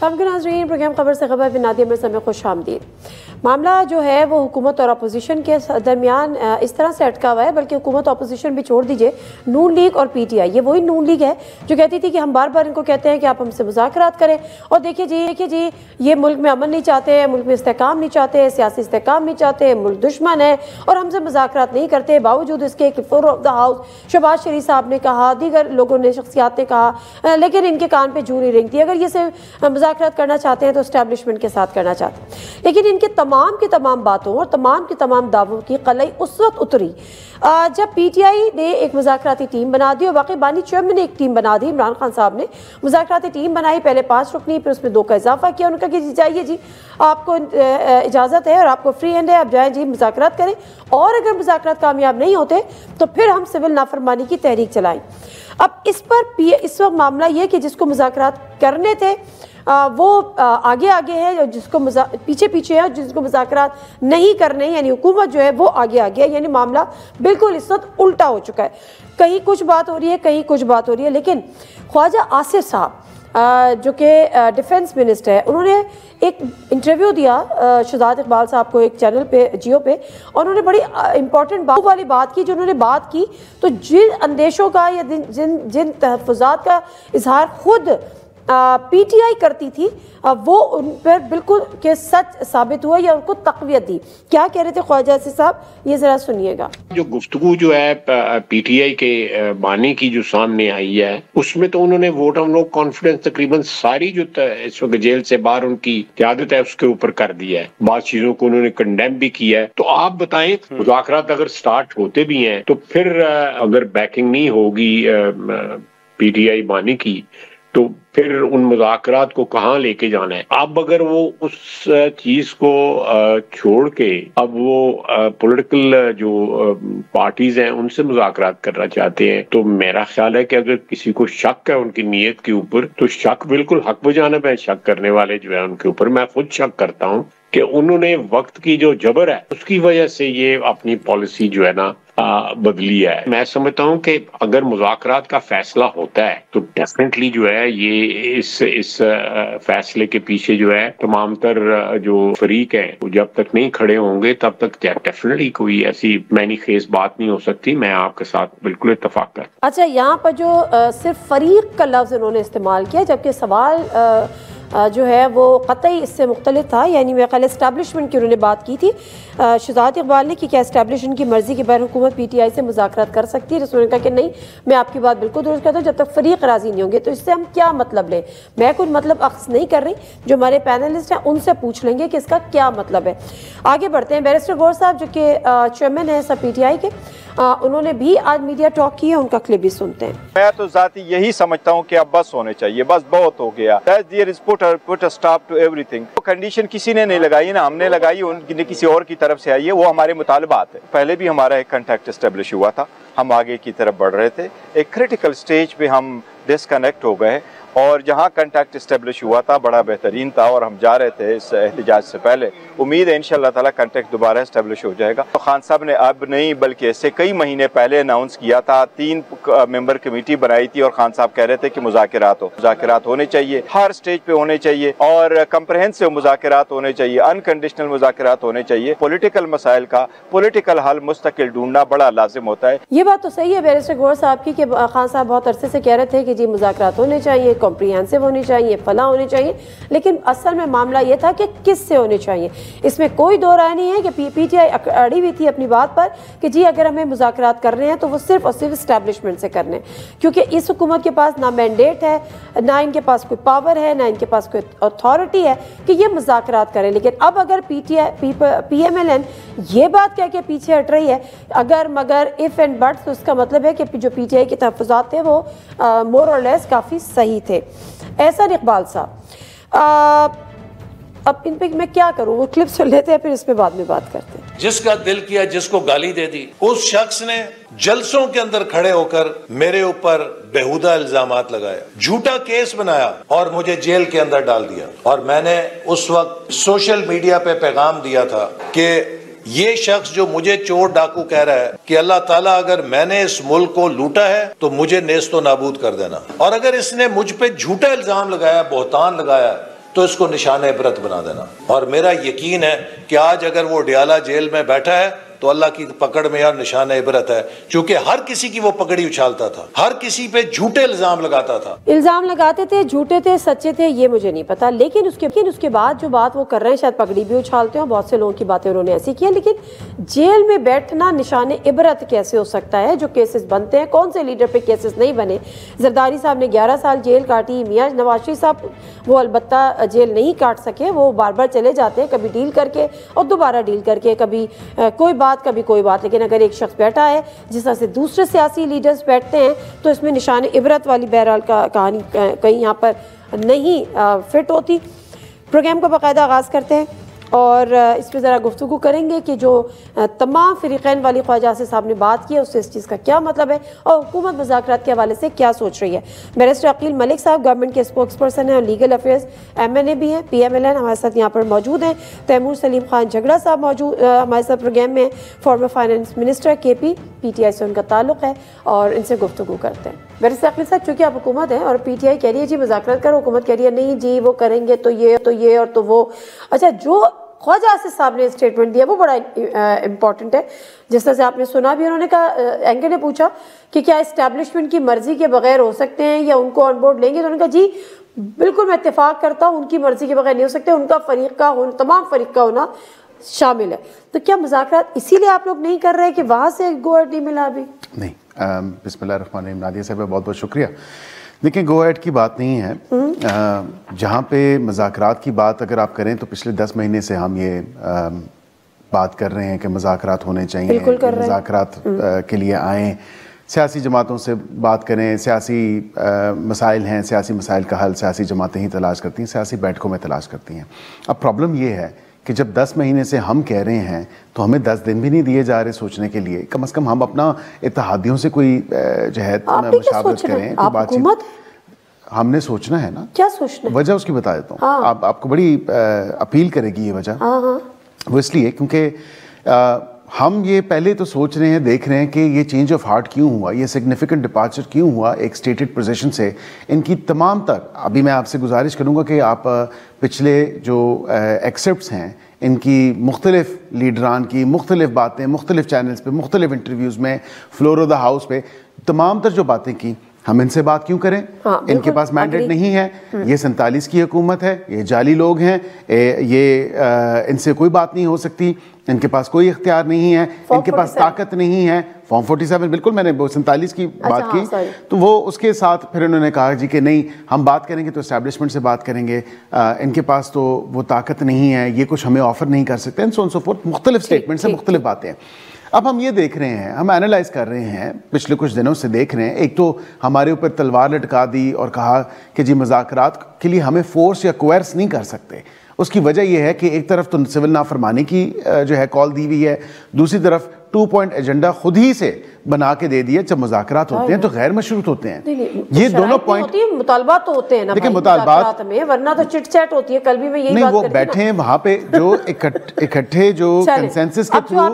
سابق ناظرین، پروگرام خبر سے خبر میں نادیہ مرزا میں خوش آمدید۔ معاملہ جو ہے وہ حکومت اور اپوزیشن کے درمیان اس طرح سے اٹکا ہوا ہے، بلکہ حکومت اور اپوزیشن بھی چھوڑ دیجئے، نون لیگ اور پی ٹی آئی، یہ وہی نون لیگ ہے جو کہتی تھی کہ ہم بار بار ان کو کہتے ہیں کہ آپ ہم سے مذاکرات کریں، اور دیکھیے جی یہ ملک میں امن نہیں چاہتے، ملک میں استحکام نہیں چاہتے، سیاسی استحکام نہیں چاہتے، ملک دشمن ہے اور ہم سے مذاکرات نہیں کرتے، باوجود اس کے کہ floor of the house Shehbaz Sharif صاحب نے کہا، دیگر لوگوں نے، شخصیات نے کہا، لیکن ان کے کان پہ جوں نہیں رینگتی۔ اگر یہ سے مذاکرات کرنا چاہتے ہیں تو اسٹیبلشمنٹ کے ساتھ کرنا چاہتے ہیں، لیکن ان کے تمام کی تمام باتوں اور تمام کی تمام دعووں کی قلعی اس وقت اتری جب پی ٹی آئی نے ایک مذاکراتی ٹیم بنا دی، اور واقعی بانی چیئرمین نے ایک ٹیم بنا دی، عمران خان صاحب نے مذاکراتی ٹیم بنائی، پہلے 5 رکنی، پھر اس میں 2 کا اضافہ کیا، ان کا کہ جائیے جی آپ کو اجازت ہے اور آپ کو فری ہینڈ ہے، آپ جائیں جی مذاکرات کریں، اور اگر مذاکرات کامیاب نہیں ہوتے تو پھر ہم سول نافرمانی کی تحریک چلائیں۔ اب اس پر اس وقت معاملہ یہ کہ جس کو مذاکرات کرنے تھے وہ آگے ہے، اور جس کو پیچھے ہے، جس کو مذاکرات نہیں کرنے، یعنی حکومت جو ہے وہ آگے ہے، یعنی معاملہ بالکل اس وقت الٹا ہو چکا ہے۔ کہیں کچھ بات ہو رہی ہے، کہیں کچھ بات ہو رہی ہے، لیکن خواجہ آصف صاحب جو کہ ڈیفنس منسٹر ہے، انہوں نے ایک انٹرویو دیا شہزاد اقبال صاحب کو ایک چینل پہ، جیو پہ، اور انہوں نے بڑی امپورٹنٹ والی بات کی۔ جو انہوں نے بات کی تو جن اندیشوں کا یا جن تحفظات کا اظہار خود پی ٹی آئی کرتی تھی وہ ان پر بالکل کہ سچ ثابت ہوا یا ان کو تقویت دی۔ کیا کہہ رہے تھے خواجہ آصف صاحب، یہ ذرا سنیے گا۔ جو گفتگو جو ہے پی ٹی آئی کے بانی کی جو سامنے آئی ہے، اس میں تو انہوں نے ووٹ ہم لوگ کانفیڈنس تقریباً ساری جو اس وقت جیل سے باہر ان کی قیادت ہے اس کے اوپر کر دیا ہے، بعض چیزوں کو انہوں نے کنڈیم بھی کیا ہے۔ تو آپ بتائیں، مذاکرات اگر سٹارٹ ہوتے بھی ہیں تو پھر اگر بیکنگ نہیں ہوگی پی ٹی آئی بانی کی تو پھر ان مذاکرات کو کہاں لے کے جانا ہے؟ اب اگر وہ اس چیز کو چھوڑ کے اب وہ پولیٹیکل جو پارٹیز ہیں ان سے مذاکرات کرنا چاہتے ہیں، تو میرا خیال ہے کہ اگر کسی کو شک ہے ان کی نیت کے اوپر تو شک بالکل حق بجانب ہے۔ شک کرنے والے جو ہے ان کے اوپر میں خود شک کرتا ہوں کہ انہوں نے وقت کی جو جبر ہے اس کی وجہ سے یہ اپنی پالیسی جو ہے نا بدلی ہے۔ میں سمجھتا ہوں کہ اگر مذاکرات کا فیصلہ ہوتا ہے تو ڈیفینیٹلی جو ہے یہ اس فیصلے کے پیچھے جو ہے تمام تر جو فریق ہیں وہ جب تک نہیں کھڑے ہوں گے تب تک ڈیفینیٹلی کوئی ایسی معنی خیز بات نہیں ہو سکتی۔ میں آپ کے ساتھ بالکل اتفاق کرتا ہوں۔ اچھا، یہاں پر جو صرف فریق کا لفظ انہوں نے استعمال کیا، جبکہ سوال جو ہے وہ قطعی اس سے مختلف تھا، یعنی میرے خیال اسٹیبلشمنٹ کی انہوں نے بات کی تھی شہزاد اقبال نے کہ کیا اسٹیبلشمنٹ کی مرضی کے بغیر حکومت پی ٹی آئی سے مذاکرات کر سکتی ہے؟ رسول نے کہا کہ نہیں، میں آپ کی بات بالکل درست کرتا ہوں، جب تک فریق راضی نہیں ہوں گے۔ تو اس سے ہم کیا مطلب لیں؟ میں کوئی مطلب اخذ نہیں کر رہی، جو ہمارے پینلسٹ ہیں ان سے پوچھ لیں گے کہ اس کا کیا مطلب ہے۔ آگے بڑھتے ہیں۔ بیرسٹر گور صاحب جو کہ چیئرمین ہیں سب پی ٹی آئی کے، انہوں نے بھی آج میڈیا ٹاک کی ہے، ان کا کلپ بھی سنتے ہیں۔ میں تو ذاتی یہی سمجھتا ہوں کہ اب بس ہونے چاہیے، بس بہت ہو گیا۔ put a stop to everything۔ Condition کسی نے نہیں لگائی، نا ہم نے لگائی، ان کی کسی اور کی طرف سے آئی ہے، وہ ہمارے مطالبات ہیں۔ پہلے بھی ہمارا ایک کنٹیکٹ اسٹیبلش ہوا تھا، ہم آگے کی طرف بڑھ رہے تھے، ایک کریٹیکل سٹیج پہ ہم ڈسکنیکٹ ہو گئے، اور جہاں کنٹیکٹ اسٹیبلش ہوا تھا بڑا بہترین تھا، اور ہم جا رہے تھے اس احتجاج سے پہلے۔ امید ہے انشاءاللہ تعالیٰ کنٹیکٹ دوبارہ اسٹیبلش ہو جائے گا۔ تو خان صاحب نے اب نہیں بلکہ اس سے کئی مہینے پہلے اناؤنس کیا تھا، 3 ممبر کمیٹی بنائی تھی، اور خان صاحب کہہ رہے تھے کہ مذاکرات ہونے چاہیے، ہر سٹیج پہ ہونے چاہیے، اور کمپریہنسو مذاکرات ہونے چاہیے، انکنڈیشنل مذاکرات ہونے چاہیے۔ پولیٹیکل مسائل کا پولیٹیکل حل مستقل ڈھونڈنا بڑا لازم ہوتا ہے۔ یہ بات تو صحیح ہے بیرسٹر گور صاحب کی کہ خان صاحب بہت عرصے سے کہہ رہے تھے کہ جی مذاکرات ہونے چاہیے، کمپریہنسو ہونی چاہیے، فلاں ہونی چاہیے، لیکن اصل میں معاملہ یہ تھا کہ کس سے ہونے چاہیے۔ اس میں کوئی دو رائے نہیں ہے کہ پی ٹی آئی اڑی ہوئی تھی اپنی بات پر کہ جی اگر ہمیں مذاکرات کرنے ہیں تو وہ صرف اور صرف اسٹیبلشمنٹ سے کرنے ہیں، کیونکہ اس حکومت کے پاس نہ مینڈیٹ ہے، نہ ان کے پاس کوئی پاور ہے، نہ ان کے پاس کوئی اتھارٹی ہے کہ یہ مذاکرات کریں۔ لیکن اب اگر پی ایم ایل این یہ بات کہہ کے پیچھے ہٹ رہی ہے، اگر مگر اف اینڈ بٹ، تو اس کا مطلب ہے کہ جو پی ٹی آئی کے تحفظات تھے وہ مور اور لیس کافی صحیح تھے۔ احسن اقبال صاحب، اب ان پہ میں کیا کروں، وہ کلپ سن لیتے ہیں پھر اس پہ بعد میں بات کرتے ہیں۔ جس کا دل کیا جس کو گالی دے دی، اس شخص نے جلسوں کے اندر کھڑے ہو کر میرے اوپر بےہودہ الزامات لگائے، جھوٹا کیس بنایا اور مجھے جیل کے اندر ڈال دیا۔ اور میں نے اس وقت سوشل میڈیا پہ پیغام دیا تھا کہ یہ شخص جو مجھے چور ڈاکو کہہ رہا ہے کہ اللہ تعالیٰ اگر میں نے اس ملک کو لوٹا ہے تو مجھے نیست و نابود کر دینا، اور اگر اس نے مجھ پہ جھوٹا الزام لگایا، بہتان لگایا تو اس کو نشان عبرت بنا دینا. اور میرا یقین ہے کہ آج اگر وہ ڈیالہ جیل میں بیٹھا ہے تو اللہ کی پکڑ میں یار نشان عبرت ہے، چونکہ ہر کسی کی وہ پگڑی اچھالتا تھا، ہر کسی پہ جھوٹے الزام لگاتا تھا. الزام لگاتے تھے، جھوٹے تھے، سچے تھے، یہ مجھے نہیں پتا، لیکن اس کے بعد جو بات وہ کر رہے ہیں، شاید پگڑی بھی اچھالتے ہیں، بہت سے لوگوں کی باتیں انہوں نے ایسی کی ہیں، لیکن جیل میں بیٹھنا نشان عبرت کیسے ہو سکتا ہے؟ جو کیسز بنتے ہیں، کون سے لیڈر پہ کیسز نہیں بنے؟ زرداری صاحب نے 11 سال جیل کاٹی، میاں نواز شریف صاحب وہ البتہ جیل نہیں کاٹ سکے، وہ بار بار چلے جاتے ہیں، کبھی ڈیل کر کے اور دوبارہ ڈیل کر کے، کبھی کوئی بات کبھی کوئی بات. لیکن اگر ایک شخص بیٹھا ہے جس طرح سے دوسرے سیاسی لیڈرز بیٹھتے ہیں تو اس میں نشان عبرت والی بہرحال کہانی کہیں یہاں پر نہیں فٹ ہوتی. پروگرام کا باقاعدہ آغاز کرتے ہیں اور اس پہ ذرا گفتگو کریں گے کہ جو تمام فریقین والی خواجہ آصف صاحب نے بات کی ہے اس سے اس چیز کا کیا مطلب ہے اور حکومت مذاکرات کے حوالے سے کیا سوچ رہی ہے. بیرسٹر عقیل ملک صاحب گورنمنٹ کے اسپوکس پرسن ہیں اور لیگل افیئرز MNA بھی ہیں، PMLN ہمارے ساتھ یہاں پر موجود ہیں. تیمور سلیم خان جھگڑا صاحب موجود ہمارے ساتھ پروگرام میں، former finance minister KP PTI سے ان کا تعلق ہے اور ان سے گفتگو کرتے ہیں. بیرسٹر عقیل صاحب چونکہ آپ حکومت ہیں اور PTI کہہ رہی ہے جی مذاکرات کرو، حکومت کہہ رہی ہے نہیں جی وہ کریں گے تو یہ اور تو وہ. اچھا، جو خواجہ آصف صاحب نے اسٹیٹمنٹ دیا وہ بڑا امپورٹنٹ ہے. جس طرح سے آپ نے سنا بھی، انہوں نے کہا، اینکر نے پوچھا کہ کیا اسٹیبلشمنٹ کی مرضی کے بغیر ہو سکتے ہیں یا ان کو آن بورڈ لیں گے، تو انہوں نے کہا جی بالکل میں اتفاق کرتا ہوں، ان کی مرضی کے بغیر نہیں ہو سکتے، ان کا فریق کا تمام فریق کا ہونا شامل ہے. تو کیا مذاکرات اسی لیے آپ لوگ نہیں کر رہے کہ وہاں سے گو ایڈ نہیں ملا ابھی؟ نہیں. بسم اللہ الرحمن الرحیم. نادیہ صاحب بہت بہت شکریہ. دیکھیں، گو ایڈ کی بات نہیں ہے. جہاں پہ مذاکرات کی بات اگر آپ کریں تو پچھلے 10 مہینے سے ہم یہ بات کر رہے ہیں کہ مذاکرات ہونے چاہیے، مذاکرات کے لیے آئیں، سیاسی جماعتوں سے بات کریں. سیاسی مسائل ہیں، سیاسی مسائل کا حل سیاسی جماعتیں ہی تلاش کرتی ہیں، سیاسی بیٹھکوں میں تلاش کرتی ہیں. اب پرابلم یہ ہے کہ جب 10 مہینے سے ہم کہہ رہے ہیں تو ہمیں 10 دن بھی نہیں دیے جا رہے سوچنے کے لیے. کم از کم ہم اپنا اتحادیوں سے کوئی جو ہے مشاورت کریں، کوئی بات چیت. ہم نے سوچنا ہے نا. کیا سوچنا ہے؟ وجہ اس کی بتا دیتا ہوں. آپ کو بڑی اپیل کرے گی یہ وجہ. وہ اس لیے کیونکہ ہم یہ پہلے تو سوچ رہے ہیں، دیکھ رہے ہیں کہ یہ چینج آف ہارٹ کیوں ہوا، یہ سگنیفیکنٹ ڈپارچر کیوں ہوا ایک سٹیٹڈ پوزیشن سے. ان کی تمام تر، ابھی میں آپ سے گزارش کروں گا کہ آپ پچھلے جو ایکسپٹس ہیں ان کی مختلف لیڈران کی مختلف باتیں مختلف چینلز پہ مختلف انٹرویوز میں فلور آف دا ہاؤس پہ تمام تر جو باتیں کی، ہم ان سے بات کیوں کریں؟ ان کے پاس مینڈیٹ نہیں ہے، یہ 47 کی حکومت ہے، یہ جعلی لوگ ہیں، یہ ان سے کوئی بات نہیں ہو سکتی، ان کے پاس کوئی اختیار نہیں ہے، ان کے پاس طاقت نہیں ہے. فارم 47 بالکل، میں نے 47 کی بات کی تو وہ اس کے ساتھ پھر انہوں نے کہا جی کہ نہیں ہم بات کریں گے تو اسٹیبلشمنٹ سے بات کریں گے، ان کے پاس تو وہ طاقت نہیں ہے، یہ کچھ ہمیں آفر نہیں کر سکتے، and so on so forth. مختلف اسٹیٹمنٹس ہیں، مختلف باتیں. اب ہم یہ دیکھ رہے ہیں، ہم اینالائز کر رہے ہیں، پچھلے کچھ دنوں سے دیکھ رہے ہیں. ایک تو ہمارے اوپر تلوار لٹکا دی اور کہا کہ جی مذاکرات کے لیے ہمیں فورس یا کوئرس نہیں کر سکتے. اس کی وجہ یہ ہے کہ ایک طرف تو سول نافرمانی کی جو ہے کال دی ہوئی ہے، دوسری طرف 2 پوائنٹ ایجنڈا خود ہی سے بنا کے دے دیا. جب مذاکرات ہوتے ہیں تو غیر مشروط ہوتے ہیں. یہ دونوں پوائنٹ، مطالبات تو ہوتے ہیں نا، دیکھیں مطالبات میں، ورنہ تو چٹ چیٹ ہوتی ہے. کل بھی میں یہی بات نہیں، وہ کرتی بیٹھے ہیں وہاں پہ جو اکٹھے جو کنسنسس کے تھرو.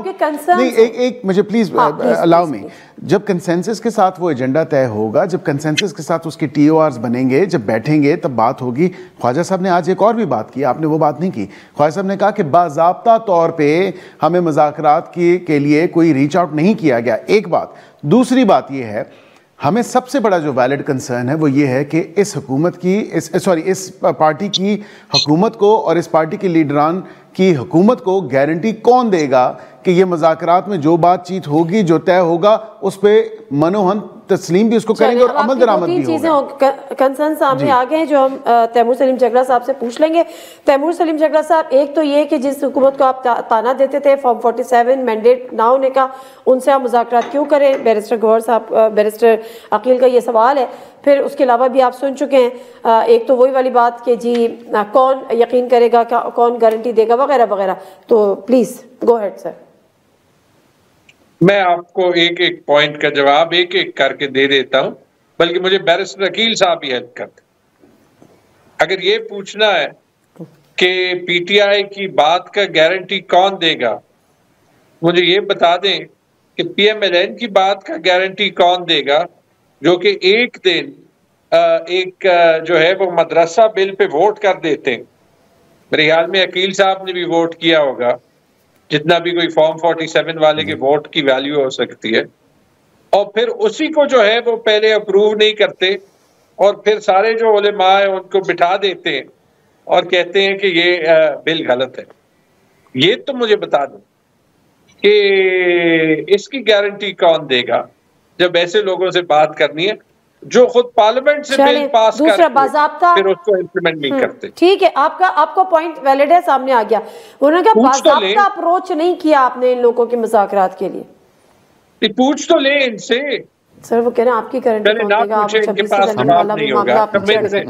نہیں، ایک مجھے پلیز الاؤ می. جب کنسنسس کے ساتھ وہ ایجنڈا طے ہوگا، جب کنسنسس کے ساتھ اس کے TORs بنیں گے، جب بیٹھیں گے تب بات ہوگی. خواجہ صاحب نے آج ایک اور بھی بات کی، آپ نے وہ بات نہیں کی. خواجہ صاحب نے کہا کہ باضابطہ طور پہ ہمیں مذاکرات کے لیے کوئی ریچ آؤٹ نہیں کیا گیا. ایک بات. دوسری بات یہ ہے، ہمیں سب سے بڑا جو ویلڈ کنسرن ہے وہ یہ ہے کہ اس حکومت کی اس پارٹی کی حکومت کو اور اس پارٹی کے لیڈران کی حکومت کو گارنٹی کون دے گا کہ یہ مذاکرات میں جو بات چیت ہوگی، جو طے ہوگا، اس پہ منوہن تسلیم بھی اس کو کریں گے اور عمل درآمد بھی ہوگا. کنسرن سامنے آ گئے ہیں جو ہم تیمور سلیم جھگڑا صاحب سے پوچھ لیں گے. تیمور سلیم جھگڑا صاحب، ایک تو یہ کہ جس حکومت کو آپ تانا دیتے تھے فارم 47 مینڈیٹ نہ ہونے کا، ان سے آپ مذاکرات کیوں کریں؟ بیرسٹر گوہر صاحب، بیرسٹر عقیل کا یہ سوال ہے. پھر اس کے علاوہ بھی آپ سن چکے ہیں، ایک تو وہی والی بات کہ جی کون یقین کرے گا، کون گارنٹی دے گا وغیرہ وغیرہ. تو پلیز گو ہیڈ سر. میں آپ کو ایک ایک پوائنٹ کا جواب ایک ایک کر کے دے دیتا ہوں، بلکہ مجھے بیرسٹر عقیل صاحب بھی ہیلپ کرتے. اگر یہ پوچھنا ہے کہ PTI کی بات کا گارنٹی کون دے گا، مجھے یہ بتا دیں کہ PMLN کی بات کا گارنٹی کون دے گا، جو کہ ایک دن ایک جو ہے وہ مدرسہ بل پہ ووٹ کر دیتے ہیں. میرے خیال میں عقیل صاحب نے بھی ووٹ کیا ہوگا, جتنا بھی کوئی فارم 47 والے کے ووٹ کی ویلیو ہو سکتی ہے, اور پھر اسی کو جو ہے وہ پہلے اپروو نہیں کرتے, اور پھر سارے جو علماء ہیں ان کو بٹھا دیتے ہیں اور کہتے ہیں کہ یہ بل غلط ہے. یہ تو مجھے بتا دو کہ اس کی گارنٹی کون دے گا جب ایسے لوگوں سے بات کرنی ہے جو خود پارلیمنٹ سے بل پاس دوسرا باضابطہ پھر اس کو امپلیمنٹ نہیں کرتے. ٹھیک ہے, آپ کا پوائنٹ ویلڈ ہے, سامنے آ گیا. انہوں نے کہا باضابطہ اپروچ نہیں کیا آپ نے ان لوگوں کے مذاکرات کے لیے. پوچھ تو لیں ان سے. سر وہ کہہ رہے ہیں آپ کی گارنٹی کون دے گا, آپ 26 سے پہلے والا بھی معاملہ آپ چڑھ گئے.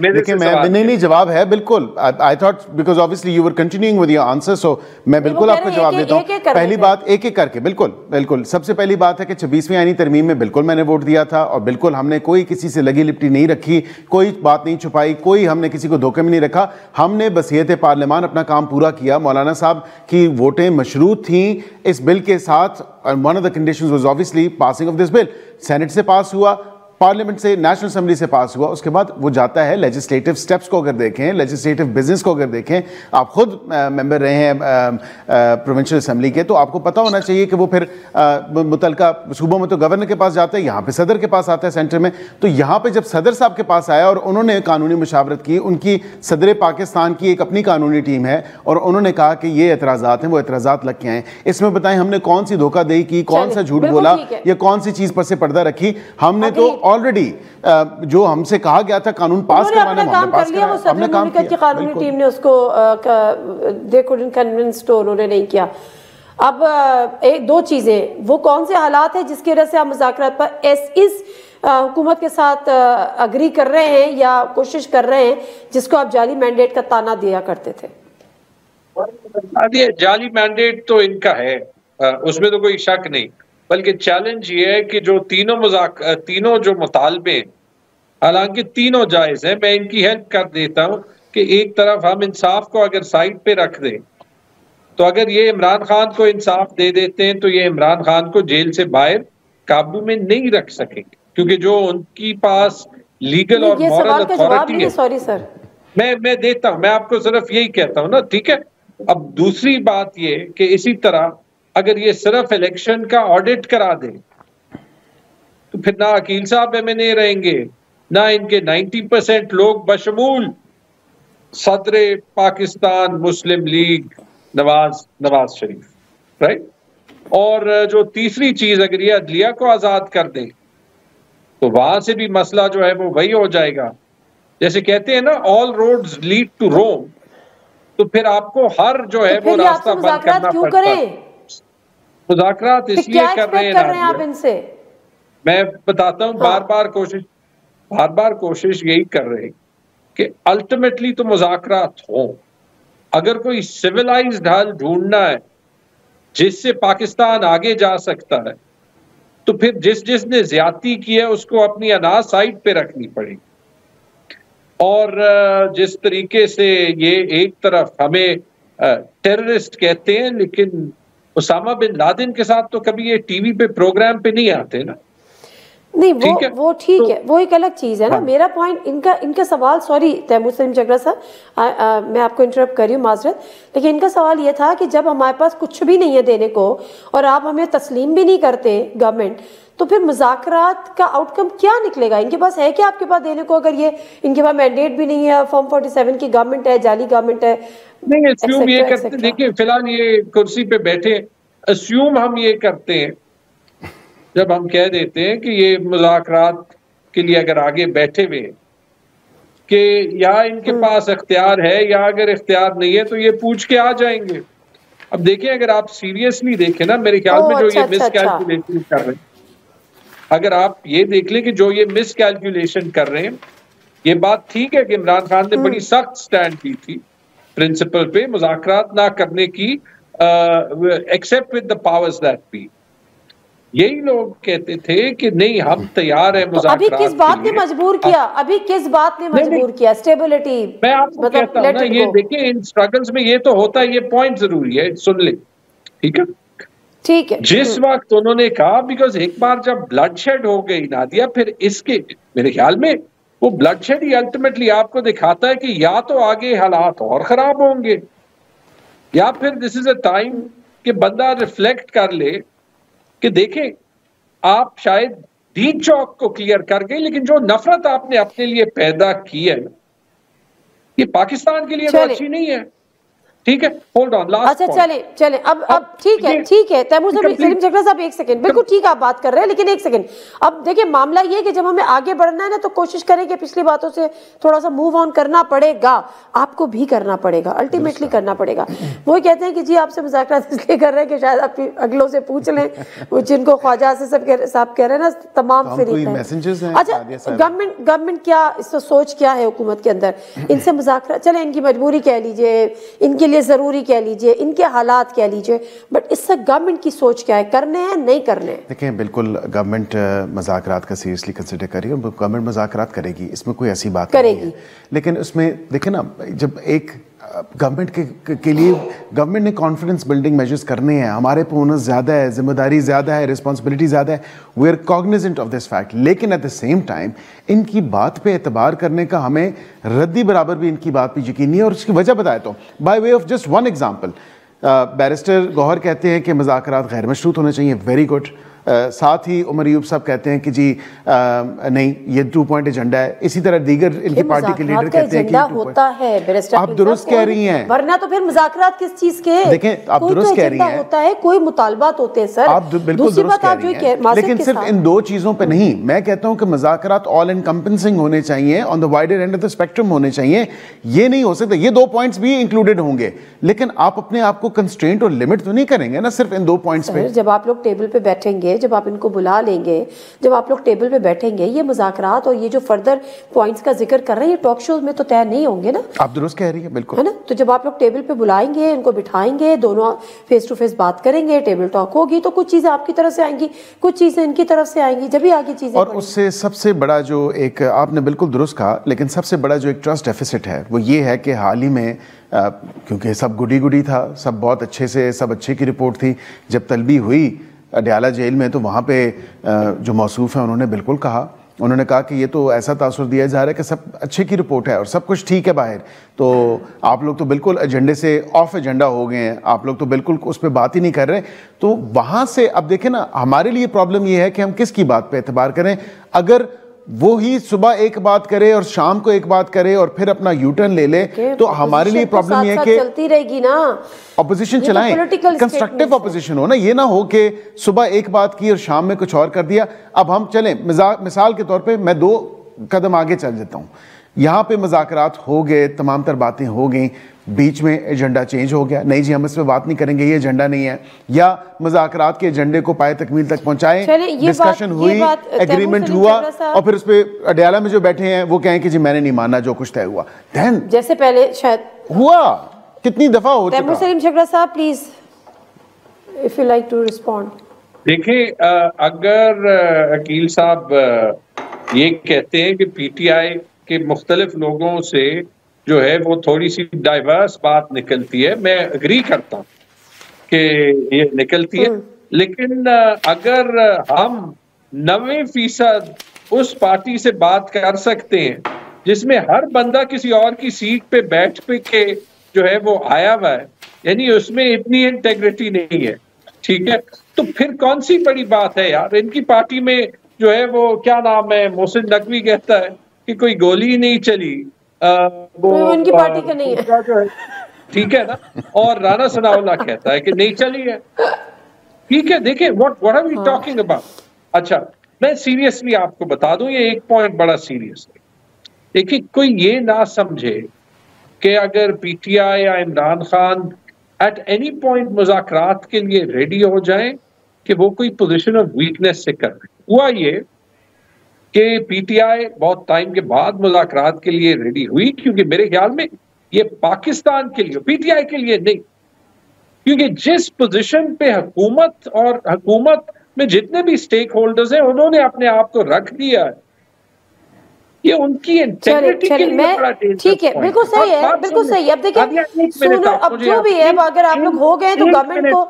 دیکھیں نہیں جواب ہے بالکل. I thought because obviously you were continuing with your answer, so میں بالکل آپ کو جواب دیتا ہوں. پہلی بات ایک ایک کر کے بالکل سب سے پہلی بات ہے کہ 26ویں آئینی ترمیم میں بالکل میں نے ووٹ دیا تھا, اور بالکل ہم نے کوئی کسی سے لگی لپٹی نہیں رکھی, کوئی بات نہیں چھپائی, کوئی ہم نے کسی کو دھوکے میں نہیں رکھا. ہم نے بصیرت پارلیمان اپنا کام پورا کیا. مولانا صاحب کی ووٹیں مشروط تھیں اس بل کے ساتھ. one of the conditions was obviously passing of this bill. Senate سے پاس ہوا, پارلیمنٹ سے, نیشنل اسمبلی سے پاس ہوا, اس کے بعد وہ جاتا ہے لیجسلیٹو سٹیپس کو اگر دیکھیں, لیجسلیٹو بزنس کو اگر دیکھیں, آپ خود ممبر رہے ہیں پروونشل اسمبلی کے, تو آپ کو پتہ ہونا چاہیے کہ وہ پھر متعلقہ صوبوں میں تو گورنر کے پاس جاتا ہے, یہاں پہ صدر کے پاس آتا ہے سینٹر میں. تو یہاں پہ جب صدر صاحب کے پاس آیا اور انہوں نے قانونی مشاورت کی, ان کی صدر پاکستان کی ایک اپنی قانونی ٹیم ہے, اور انہوں نے کہا کہ یہ اعتراضات ہیں, وہ اعتراضات لگ کے آئیں. اس میں بتائیں ہم نے کون سی دھوکہ دہی کی, کون سا جھوٹ بولا, یا کون سی چیز پر سے پردہ رکھی. ہم نے تو آلریڈی جو ہم سے کہا گیا تھا قانون پاس کروانا, ہم نے کام کیا. قانونی ٹیم نے اس کو they couldn't convince تو انہوں نے نہیں کیا. اب ایک دو چیزیں, وہ کون سے حالات ہیں جس کی وجہ سے آپ مذاکرات پر اس حکومت کے ساتھ اگری کر رہے ہیں یا کوشش کر رہے ہیں, جس کو آپ جعلی مینڈیٹ کا تانا دیا کرتے تھے؟ جعلی مینڈیٹ تو ان کا ہے, اس میں تو کوئی شک نہیں, بلکہ چیلنج یہ ہے کہ جو تینوں جو مطالبے, حالانکہ تینوں جائز ہیں, میں ان کی ہیلپ کر دیتا ہوں کہ ایک طرف ہم انصاف کو اگر سائڈ پہ رکھ دیں, تو اگر یہ عمران خان کو انصاف دے دیتے ہیں تو یہ عمران خان کو جیل سے باہر قابو میں نہیں رکھ سکیں گے, کیونکہ جو ان کی پاس لیگل اور مورل اتھارٹی ہے. سوری سر, میں دیتا ہوں, میں آپ کو صرف یہی کہتا ہوں نا, ٹھیک ہے. اب دوسری بات یہ کہ اسی طرح اگر یہ صرف الیکشن کا آڈٹ کرا دیں تو پھر نہ عقیل صاحب MNA رہیں گے, نہ ان کے 90% لوگ بشمول صدر پاکستان مسلم لیگ نواز شریف, رائٹ. اور جو تیسری چیز, اگر یہ عدلیہ کو آزاد کر دیں تو وہاں سے بھی مسئلہ جو ہے وہ وہی ہو جائے گا. جیسے کہتے ہیں نا all roads lead to Rome, تو پھر آپ کو ہر جو ہے وہ راستہ بند کرنا پڑتا ہے. مذاکرات اس لیے کر رہے ہیں آپ ان سے, میں بتاتا ہوں, بار بار کوشش یہی کر رہے ہیں کہ الٹیمیٹلی تو مذاکرات ہوں. اگر کوئی سیولائزڈ حل ڈھونڈنا ہے جس سے پاکستان آگے جا سکتا ہے, تو پھر جس نے زیادتی کی ہے اس کو اپنی انا سائڈ پہ رکھنی پڑے گی. اور جس طریقے سے یہ ایک طرف ہمیں ٹیررسٹ کہتے ہیں, لیکن اسامہ بن لادن کے ساتھ تو کبھی یہ ٹی وی پہ پروگرام پہ نہیں آتے نا. نہیں وہ ٹھیک ہے, وہ ایک الگ چیز ہے نا. میرا پوائنٹ ان کا سوال, سوری تیمور سلیم جگرا صاحب, میں آپ کو انٹرپٹ کر رہی ہوں, معذرت, لیکن ان کا سوال یہ تھا کہ جب ہمارے پاس کچھ بھی نہیں ہے دینے کو اور آپ ہمیں تسلیم بھی نہیں کرتے گورنمنٹ, تو پھر مذاکرات کا آؤٹ کم کیا نکلے گا؟ ان کے پاس ہے کیا آپ کے پاس دینے کو, اگر یہ ان کے پاس مینڈیٹ بھی نہیں ہے, فارم 47 کی گورنمنٹ ہے, جعلی گورنمنٹ ہے. نہیں, اسیوم یہ کرتے, دیکھیں فی الحال یہ کرسی پہ بیٹھے, اسیوم ہم یہ کرتے ہیں جب ہم کہہ دیتے ہیں کہ یہ مذاکرات کے لیے اگر آگے بیٹھے ہوئے کہ یا ان کے پاس اختیار ہے, یا اگر اختیار نہیں ہے تو یہ پوچھ کے آ جائیں گے. اب دیکھیں, اگر آپ سیریسلی دیکھیں نا, میرے خیال میں جو یہ مس کیلکولیشن کر رہے ہیں, اگر آپ یہ دیکھ لیں کہ جو یہ مس کیلکولیشن کر رہے ہیں, یہ بات ٹھیک ہے کہ عمران خان نے بڑی سخت سٹینڈ کی تھی پرنسپل پہ مذاکرات نہ کرنے کی, except with the powers that be. یہی لوگ کہتے تھے کہ نہیں ہم تیار ہیں مذاکرات. ابھی کس بات نے مجبور کیا, اسٹیبلٹی. میں آپ کو کہتا ہوں نا, یہ دیکھیں ان سٹرگلز میں یہ تو ہوتا ہے, یہ پوائنٹ ضروری ہے, سن لیں, ٹھیک ہے. جس وقت انہوں نے کہا, بیکاز ایک بار جب بلڈ شیڈ ہو گئی نادیہ, پھر اس کے میرے خیال میں وہ بلڈ شیڈ ہی الٹیمیٹلی آپ کو دکھاتا ہے کہ یا تو آگے حالات اور خراب ہوں گے یا پھر دس از اے ٹائم کہ بندہ ریفلیکٹ کر لے کہ دیکھیں آپ شاید دین چوک کو کلیئر کر گئے لیکن جو نفرت آپ نے اپنے لیے پیدا کی ہے یہ پاکستان کے لیے تو اچھی نہیں ہے. ٹھیک ہے, ہولڈ آن لاسٹ. اچھا چلیں اب ٹھیک ہے تیمور سلیم جھگڑا صاحب ایک سیکنڈ, بالکل ٹھیک آپ بات کر رہے ہیں لیکن ایک سیکنڈ. اب دیکھیں معاملہ یہ کہ جب ہمیں آگے بڑھنا ہے نا تو کوشش کریں کہ پچھلی باتوں سے تھوڑا سا موو آن کرنا پڑے گا, آپ کو بھی کرنا پڑے گا, الٹیمیٹلی کرنا پڑے گا. وہ کہتے ہیں کہ جی آپ سے مذاکرات اس لیے کر رہے ہیں کہ شاید آپ اگلوں سے پوچھ لیں جن کو خواجہ صاحب کہہ رہے ہیں نا تمام فریق ہیں. اچھا گورنمنٹ کیا اس کا سوچ کیا ہے حکومت کے اندر ان سے مذاکرات, چلیں ان کی مجبوری کہہ لیجئے, ان کے لیے ضروری کہہ لیجئے, ان کے حالات کہہ لیجئے, بٹ اس سے گورنمنٹ کی سوچ کیا ہے, کرنے ہیں نہیں کرنے ہیں؟ دیکھیں بالکل گورنمنٹ مذاکرات کا سیریسلی کنسیڈر کری اور گورنمنٹ مذاکرات کرے گی, اس میں کوئی ایسی بات نہیں ہے. لیکن اس میں دیکھیں نا جب ایک گورنمنٹ کے لیے گورنمنٹ نے کانفیڈنس بلڈنگ میجرز کرنے ہیں, ہمارے پہ اونس زیادہ ہے, ذمہ داری زیادہ ہے, رسپانسبلٹی زیادہ ہے, we are cognizant of this fact. لیکن ایٹ دا سیم ٹائم ان کی بات پہ اعتبار کرنے کا ہمیں ردی برابر بھی ان کی بات پہ یقین نہیں ہے. اور اس کی وجہ بتایا تو by way of just one example, barrister Gohar کہتے ہیں کہ مذاکرات غیر مشروط ہونے چاہیے, ویری گڈ. ساتھ ہی عمر ایوب صاحب کہتے ہیں کہ جی نہیں یہ 2 پوائنٹ ایجنڈا ہے. اسی طرح دیگر ان کی پارٹی کے لیڈر کہتے ہیں کہ ہوتا ہے. آپ درست کہہ رہی ہیں, ورنہ تو پھر مذاکرات کس چیز کے, دیکھیں آپ درست کہہ رہی ہیں, ہوتا ہے کوئی مطالبات ہوتے ہیں سر, آپ بالکل درست کہہ رہی ہیں, لیکن صرف ان 2 چیزوں پہ نہیں. میں کہتا ہوں کہ مذاکرات آل انکمپنسنگ ہونے چاہیے, on the wider end of the spectrum ہونے چاہیے. یہ نہیں ہو سکتا یہ 2 پوائنٹس بھی انکلوڈڈ ہوں گے, لیکن آپ اپنے آپ کو کنسٹرینٹ اور لمٹ تو نہیں کریں گے نا صرف ان 2 پوائنٹس پہ. جب آپ لوگ ٹیبل پہ بیٹھیں گے, جب آپ ان کو بلا لیں گے, جب آپ لوگ ٹیبل پہ بیٹھیں گے, یہ مذاکرات اور یہ جو فردر پوائنٹس کا ذکر کر رہے ہیں یہ ٹاک شوز میں تو طے نہیں ہوں گے نا. آپ درست کہہ رہی ہیں بالکل, ہے نا. تو جب آپ لوگ ٹیبل پہ بلائیں گے, ان کو بٹھائیں گے, دونوں فیس ٹو فیس بات کریں گے, ٹیبل ٹاک ہوگی, تو کچھ چیزیں آپ کی طرف سے آئیں گی, کچھ چیزیں ان کی طرف سے آئیں گی, جب ہی آگے چیزیں. اور اس سے سب سے بڑا جو ایک آپ نے بالکل درست کہا, لیکن سب سے بڑا جو ایک ٹرسٹ ڈیفیسٹ ہے وہ یہ ہے کہ حال ہی میں کیونکہ سب گڈی تھا, سب بہت اچھے سے, سب اچھے کی رپورٹ تھی, جب طلبی ہوئی اڈیالہ جیل میں تو وہاں پہ جو موصوف ہیں انہوں نے بالکل کہا, انہوں نے کہا کہ یہ تو ایسا تاثر دیا جا رہا ہے کہ سب اچھے کی رپورٹ ہے اور سب کچھ ٹھیک ہے باہر, تو آپ لوگ تو بالکل ایجنڈے سے آف ایجنڈا ہو گئے ہیں, آپ لوگ تو بالکل اس پہ بات ہی نہیں کر رہے. تو وہاں سے اب دیکھیں نا ہمارے لیے پرابلم یہ ہے کہ ہم کس کی بات پہ اعتبار کریں. اگر وہی صبح ایک بات کرے اور شام کو ایک بات کرے اور پھر اپنا یو ٹرن لے لے, تو ہمارے لیے پرابلم یہ ہے کہ چلتی رہے گی نا, اپوزیشن چلائیں, کنسٹرکٹیو اپوزیشن ہو نا, یہ نہ ہو کہ صبح ایک بات کی اور شام میں کچھ اور کر دیا. اب ہم چلیں مثال کے طور پہ میں 2 قدم آگے چل جاتا ہوں. یہاں پہ مذاکرات ہو گئے, تمام تر باتیں ہو گئیں, بیچ میں ایجنڈا چینج ہو گیا, نہیں جی ہم اس پہ بات نہیں کریں گے, یہ ایجنڈا نہیں ہے, یا مذاکرات کے ایجنڈے کو پائے تکمیل تک پہنچائیں, ڈسکشن ہوئی, ایگریمنٹ ہوا, اور پھر اس پہ اڈیالہ میں جو بیٹھے ہیں وہ کہیں کہ جی میں نے نہیں مانا جو کچھ طے ہوا. دین جیسے پہلے شاید ہوا کتنی دفعہ ہو چکا. تیمور سلیم جھگڑا صاحب please if you like to respond. دیکھیں اگر عقیل صاحب یہ کہتے ہیں کہ پی ٹی آئی کے مختلف لوگوں سے جو ہے وہ تھوڑی سی ڈائیورس بات نکلتی ہے, میں اگری کرتا ہوں کہ یہ نکلتی ہے, لیکن اگر ہم 90% اس پارٹی سے بات کر سکتے ہیں جس میں ہر بندہ کسی اور کی سیٹ پہ بیٹھ کے جو ہے وہ آیا ہوا ہے, یعنی اس میں اتنی انٹیگریٹی نہیں ہے, ٹھیک ہے, تو پھر کون سی بڑی بات ہے یار. ان کی پارٹی میں جو ہے وہ کیا نام ہے, محسن نقوی کہتا ہے کہ کوئی گولی نہیں چلی, وہ ان کی پارٹی کا نہیں ہے, ٹھیک ہے نا, اور رانا ثناء اللہ کہتا ہے کہ نہیں چلی ہے, ٹھیک ہے. دیکھیں what are we talking about. اچھا میں سیریسلی آپ کو بتا دوں, یہ ایک پوائنٹ بڑا سیریس ہے. دیکھیں کوئی یہ نہ سمجھے کہ اگر پی ٹی آئی یا Imran Khan at any point مذاکرات کے لیے ریڈی ہو جائیں کہ وہ کوئی پوزیشن آف ویکنیس سے کر رہے. ہوا یہ کہ پی ٹی آئی بہت ٹائم کے بعد مذاکرات کے لیے ریڈی ہوئی, کیونکہ میرے خیال میں یہ پاکستان کے لیے, پی ٹی آئی کے لیے نہیں, کیونکہ جس پوزیشن پہ حکومت اور حکومت میں جتنے بھی سٹیک ہولڈرز ہیں انہوں نے اپنے آپ کو رکھ دیا ہے, یہ ان کی انٹیگریٹی کے لیے بڑا ڈینجرس. ٹھیک ہے, بالکل صحیح ہے, بالکل صحیح ہے. اب دیکھیں سونر اب جو بھی ہے, اگر آپ لوگ ہو گئے تو گورنمنٹ کو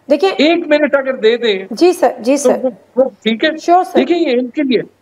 دیکھیں 1 منٹ اگر دے دیں. جی سر, جی سر, ٹھیک ہے, شیور سر. دیکھیں یہ ان کے لیے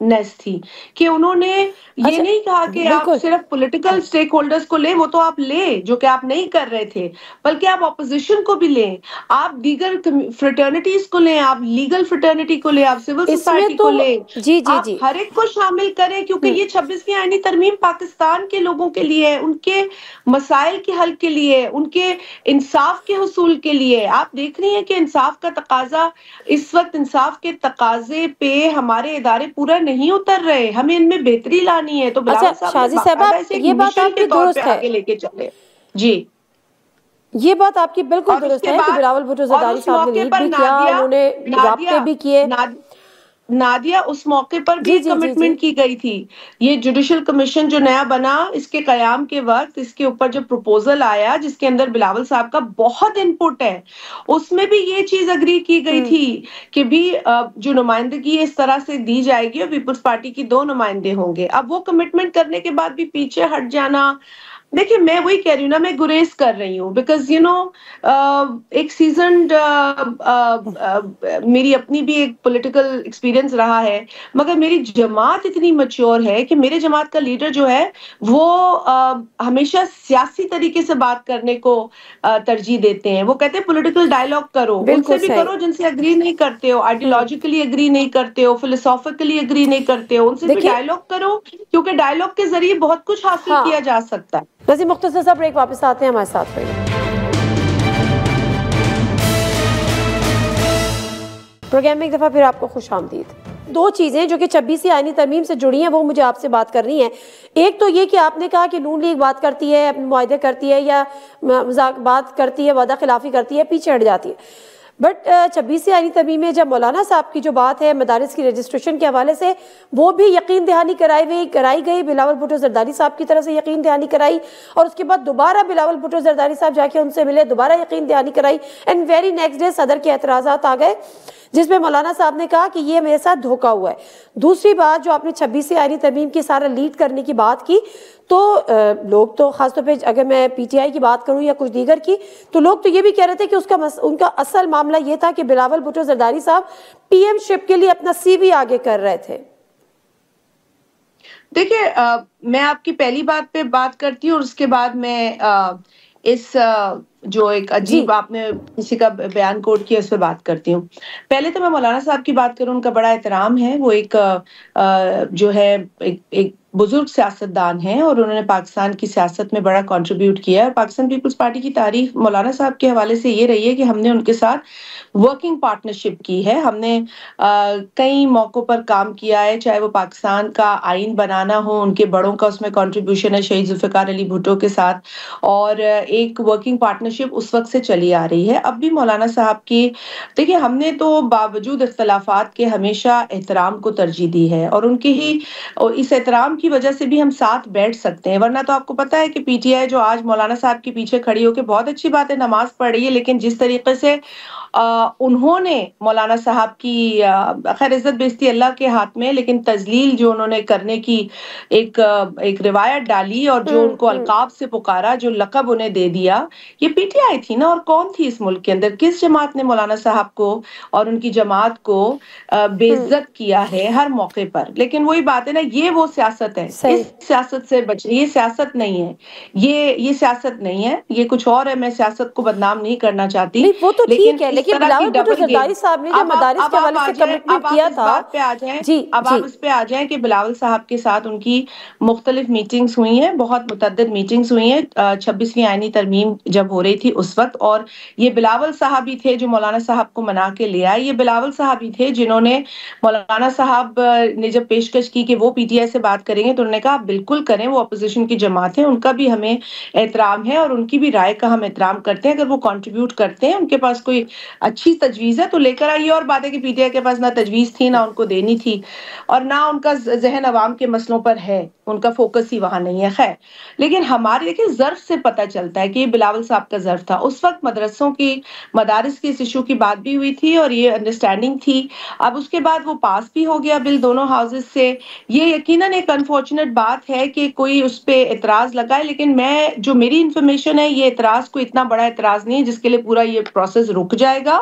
نیس تھی کہ انہوں نے یہ نہیں کہا کہ آپ صرف پولیٹیکل سٹیک ہولڈرز کو لیں، وہ تو آپ لیں جو کہ آپ نہیں کر رہے تھے، بلکہ آپ اپوزیشن کو بھی لیں، آپ دیگر فریٹرنیٹیز کو لیں، آپ لیگل فریٹرنیٹی کو لیں، آپ سول سوسائٹی کو لیں، آپ ہر ایک کو شامل کریں، کیونکہ یہ 26ویں آئینی ترمیم پاکستان کے لوگوں کے لیے، ان کے مسائل کے حل کے لیے، ان کے انصاف کے حصول کے لیے۔ آپ دیکھ رہی ہیں کہ انصاف کا تقاضا اس وقت، انصاف کے تقاضے پہ ہمارے ادارے پورا نہیں اتر رہے، ہمیں ان میں بہتری لانی ہے۔ تو بلاول صاحب نے باقاعدہ یہ بات آپ کی درست ہے، آگے لے کے چلے۔ جی یہ بات آپ کی بالکل درست ہے کہ بلاول بھٹو زرداری صاحب نے لیڈ بھی کیا، انہوں نے رابطے بھی کیے۔ نادیہ اس موقع پر بھی کمٹمنٹ کی گئی تھی، یہ جوڈیشل کمیشن جو نیا بنا، اس کے قیام کے وقت اس کے اوپر جو پروپوزل آیا جس کے اندر بلاول صاحب کا بہت انپٹ ہے، اس میں بھی یہ چیز اگری کی گئی تھی کہ بھی جو نمائندگی اس طرح سے دی جائے گی اور پیپلز پارٹی کی 2 نمائندے ہوں گے۔ اب وہ کمٹمنٹ کرنے کے بعد بھی پیچھے ہٹ جانا، دیکھیں میں وہی کہہ رہی ہوں نا، میں گریز کر رہی ہوں بیکاز ایک سیزنڈ میری اپنی بھی ایک پولیٹیکل ایکسپیرینس رہا ہے، مگر میری جماعت اتنی میچور ہے کہ میرے جماعت کا لیڈر جو ہے وہ ہمیشہ سیاسی طریقے سے بات کرنے کو ترجیح دیتے ہیں۔ وہ کہتے ہیں پولیٹیکل ڈائلاگ کرو، ان سے بھی کرو جن سے اگری نہیں کرتے ہو، آئیڈیولوجیکلی اگری نہیں کرتے ہو، فلسافیکلی اگری نہیں کرتے ہو، ان سے بھی ڈائلاگ کرو، کیونکہ ڈائلاگ کے ذریعے بہت کچھ حاصل کیا جا سکتا ہے۔ وزیر مختصر صاحب بریک، واپس آتے ہیں ہمارے ساتھ رہیے۔ پروگرام میں ایک دفعہ پھر آپ کو خوش آمدید۔ 2 چیزیں جو کہ 26ویں آئینی ترمیم سے جڑی ہیں وہ مجھے آپ سے بات کرنی ہے۔ ایک تو یہ کہ آپ نے کہا کہ نون لیگ بات کرتی ہے، اپنے معاہدے کرتی ہے یا بات کرتی ہے، وعدہ خلافی کرتی ہے، پیچھے ہٹ جاتی ہے۔ بٹ 26ویں آئینی ترمیم میں جب مولانا صاحب کی جو بات ہے مدارس کی رجسٹریشن کے حوالے سے، وہ بھی یقین دہانی کرائی گئی، بلاول بھٹو زرداری صاحب کی طرف سے یقین دہانی کرائی، اور اس کے بعد دوبارہ بلاول بھٹو زرداری صاحب جا کے ان سے ملے، دوبارہ یقین دہانی کرائی، اینڈ ویری نیکسٹ ڈے صدر کے اعتراضات آ گئے جس میں مولانا صاحب نے کہا کہ یہ میرے ساتھ دھوکہ ہوا ہے۔ دوسری بات جو آپ نے 26ویں آئینی ترمیم کی سارا لیڈ کرنے کی بات کی، تو لوگ تو خاص طور پہ اگر میں پی ٹی آئی کی بات کروں یا کچھ دیگر کی، تو لوگ تو یہ بھی کہہ رہے تھے کہ ان کا اصل معاملہ یہ تھا کہ بلاول بھٹو زرداری صاحب پی ایم شپ کے لیے اپنا سی وی آگے کر رہے تھے۔ دیکھیں میں آپ کی پہلی بات پہ بات کرتی ہوں اور اس کے بعد میں اس جو ایک عجیب آپ نے کسی کا بیان کوٹ کیا اس پہ بات کرتی ہوں۔ پہلے تو میں مولانا صاحب کی بات کروں، ان کا بڑا احترام ہے، وہ ایک جو ہے ایک بزرگ سیاستدان ہیں اور انہوں نے پاکستان کی سیاست میں بڑا کنٹریبیوٹ کیا ہے، اور پاکستان پیپلز پارٹی کی تاریخ مولانا صاحب کے حوالے سے یہ رہی ہے کہ ہم نے ان کے ساتھ ورکنگ پارٹنرشپ کی ہے، ہم نے کئی موقعوں پر کام کیا ہے، چاہے وہ پاکستان کا آئین بنانا ہو، ان کے بڑوں کا اس میں کنٹریبیوشن ہے شہید ذوالفقار علی بھٹو کے ساتھ، اور ایک ورکنگ پارٹنرشپ اس وقت سے چلی آ رہی ہے۔ اب بھی مولانا صاحب کی دیکھیں ہم نے تو باوجود اختلافات کے ہمیشہ احترام کو ترجیح دی ہے، اور ان کے ہی اس احترام کی وجہ سے بھی ہم ساتھ بیٹھ سکتے ہیں، ورنہ تو آپ کو پتا ہے کہ پی ٹی آئی جو آج مولانا صاحب کے پیچھے کھڑی ہو کے بہت اچھی بات ہے نماز پڑھ رہی ہے، لیکن جس طریقے سے انہوں نے مولانا صاحب کی خیر عزت بیزتی اللہ کے ہاتھ میں، لیکن تذلیل جو انہوں نے کرنے کی ایک روایت ڈالی اور جو ان کو القاب سے پکارا، جو لقب انہیں دے دیا، یہ پی ٹی آئی تھی نا، اور کون تھی اس ملک کے اندر؟ کس جماعت نے مولانا صاحب کو اور ان کی جماعت کو بے عزت کیا ہے ہر موقع پر؟ لیکن وہی بات ہے نا، یہ وہ سیاست ہے، اس سیاست سے بچے، یہ سیاست نہیں ہے، یہ سیاست نہیں ہے، یہ کچھ اور ہے۔ میں سیاست کو بدنام نہیں کرنا چاہتی، وہ تو ٹھیک ہے، لیکن بلاول بھٹو زرداری صاحب نے جو مدارس کے حوالے سے کمٹمنٹ کیا تھا، اب آپ اس پہ آ جائیں کہ بلاول صاحب کے ساتھ ان کی مختلف میٹنگز ہوئی ہیں، بہت متعدد میٹنگز ہوئی ہیں 26ویں آئینی ترمیم جب ہو رہی تھی اس وقت، اور یہ بلاول صاحب ہی تھے جو مولانا صاحب کو منا کے لے آئے، یہ بلاول صاحب ہی تھے جنہوں نے مولانا صاحب نے جب پیشکش کی کہ وہ پی ٹی آئی سے بات کریں گے تو انہوں نے کہا بالکل کریں، وہ اپوزیشن کی جماعت ہے، ان کا بھی ہمیں احترام ہے اور ان کی بھی رائے کا ہم احترام کرتے ہیں، اگر وہ کنٹریبیوٹ کرتے ہیں، ان کے پاس کوئی اچھی تجویز ہے تو لے کر آئیے۔ اور بات ہے کہ پی ٹی آئی کے پاس نہ تجویز تھی، نہ ان کو دینی تھی، اور نہ ان کا ذہن عوام کے مسئلوں پر ہے، ان کا فوکس ہی وہاں نہیں ہے. خیر لیکن ہمارے دیکھیں ظرف سے پتہ چلتا ہے کہ یہ بلاول صاحب کا ظرف تھا. اس وقت مدرسوں کی مدارس کی اس ایشو کی بات بھی ہوئی تھی اور یہ انڈرسٹینڈنگ تھی. اب اس کے بعد وہ پاس بھی ہو گیا بل دونوں ہاؤسز سے. یہ یقیناً ایک انفارچونیٹ بات ہے کہ کوئی اس پہ اعتراض لگائے, لیکن میں جو میری انفارمیشن ہے یہ اعتراض کوئی اتنا بڑا اعتراض نہیں ہے جس کے لیے پورا یہ پروسیس رک جائے گا.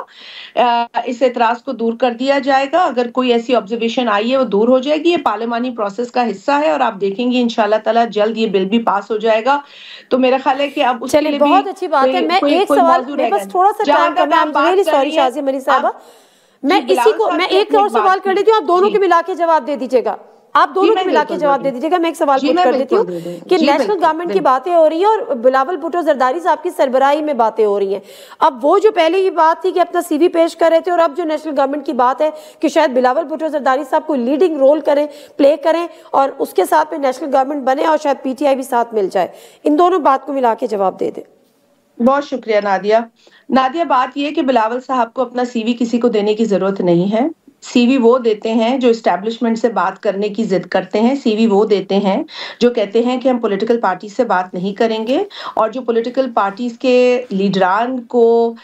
اس اعتراض کو دور کر دیا جائے گا. اگر کوئی ایسی آبزرویشن آئی ہے وہ دور ہو جائے گی. یہ پارلیمانی پروسیس کا حصہ ہے اور آپ دیکھیں گے انشاءاللہ تعالی جلد یہ بل بھی پاس ہو جائے گا. تو میرا خیال ہے کہ اب اس کے لیے بہت اچھی بات ہے. میں ایک سوال, بس تھوڑا سا ٹائم کا, میں ریئلی سوری شازیہ منی صاحبہ, میں اسی کو میں ایک اور سوال کر لیتی ہوں, آپ دونوں کے ملا کے جواب دے دیجیے گا. آپ دونوں کو ملا کے جواب دے دیجیے گا. میں ایک سوال پوچھ کر دیتی ہوں کہ نیشنل گورنمنٹ کی باتیں ہو رہی ہیں اور بلاول بھٹو زرداری صاحب کی سربراہی میں باتیں ہو رہی ہیں. اب وہ جو پہلے یہ بات تھی کہ اپنا سی وی پیش کر رہے تھے, اور اب جو نیشنل گورنمنٹ کی بات ہے کہ شاید بلاول بھٹو زرداری صاحب کو لیڈنگ رول کریں, پلے کریں, اور اس کے ساتھ میں نیشنل گورنمنٹ بنے اور شاید پی ٹی آئی بھی ساتھ مل جائے. ان دونوں بات کو ملا کے جواب دے دیں. بہت شکریہ نادیہ. بات یہ کہ بلاول صاحب کو اپنا سی وی کسی کو دینے کی ضرورت نہیں ہے. سی وی وہ دیتے ہیں جو اسٹیبلشمنٹ سے بات کرنے کی ضد کرتے ہیں. سی وی وہ دیتے ہیں جو کہتے ہیں کہ ہم پولیٹیکل پارٹی سے بات نہیں کریں گے, اور جو پولیٹیکل پارٹیز کے لیڈران کو